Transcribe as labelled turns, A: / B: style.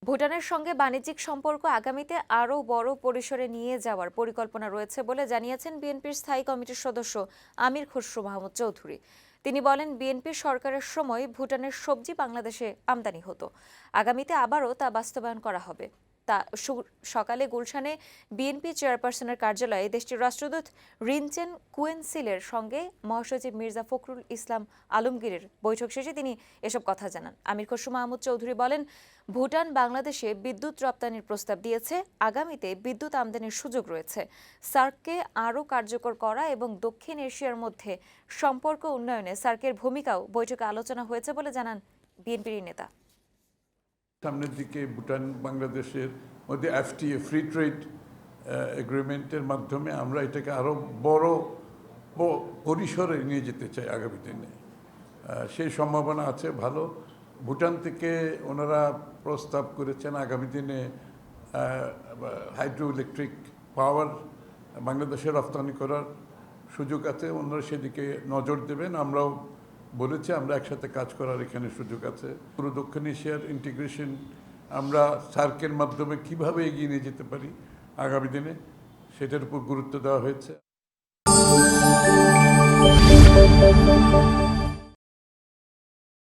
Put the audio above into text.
A: ভুটানের সঙ্গে বাণিজ্যিক সম্পর্ক আগামীতে আরও বড় পরিসরে নিয়ে যাওয়ার পরিকল্পনা রয়েছে বলে জানিয়েছেন বিএনপির স্থায়ী কমিটির সদস্য আমির খসরু মাহমুদ চৌধুরী। তিনি বলেন, বিএনপি সরকারের সময় ভুটানের সবজি বাংলাদেশে আমদানি হতো। আগামীতে আবারও তা বাস্তবায়ন করা হবে। সকালে গুলশানে বিএনপি চেয়ারপারসনের কার্যালয়ে দেশটির রাষ্ট্রদূত রিনচেন কুয়েনসিলের সঙ্গে মহাসচিব মির্জা ফখরুল ইসলাম আলমগীরের বৈঠক শেষে তিনি এসব কথা জানান। আমির খসরু মাহমুদ চৌধুরী বলেন, ভুটান বাংলাদেশে বিদ্যুৎ রপ্তানির প্রস্তাব দিয়েছে। আগামীতে বিদ্যুৎ আমদানির সুযোগ রয়েছে। সার্ককে আরও কার্যকর করা এবং দক্ষিণ এশিয়ার মধ্যে সম্পর্ক উন্নয়নে সার্কের ভূমিকাও বৈঠকে আলোচনা হয়েছে বলে জানান বিএনপির নেতা।
B: সামনের দিকে ভুটান বাংলাদেশের মধ্যে এফটিএ ফ্রি ট্রেড এগ্রিমেন্টের মাধ্যমে আমরা এটাকে আরও বড় পরিসরে নিয়ে যেতে চাই আগামী দিনে। সেই সম্ভাবনা আছে ভালো। ভুটান থেকে ওনারা প্রস্তাব করেছেন আগামী দিনে হাইড্রো ইলেকট্রিক পাওয়ার বাংলাদেশে রপ্তানি করার সুযোগ আছে। ওনারা সেদিকে নজর দেবেন। আমরাও বলেছি আমরা একসাথে কাজ করার এখানে সুযোগ আছে। পুরো দক্ষিণ এশিয়ার ইন্টিগ্রেশন আমরা সার্কের মাধ্যমে কিভাবে এগিয়ে নিয়ে যেতে পারি আগামী দিনে সেটার উপর গুরুত্ব দেওয়া হয়েছে।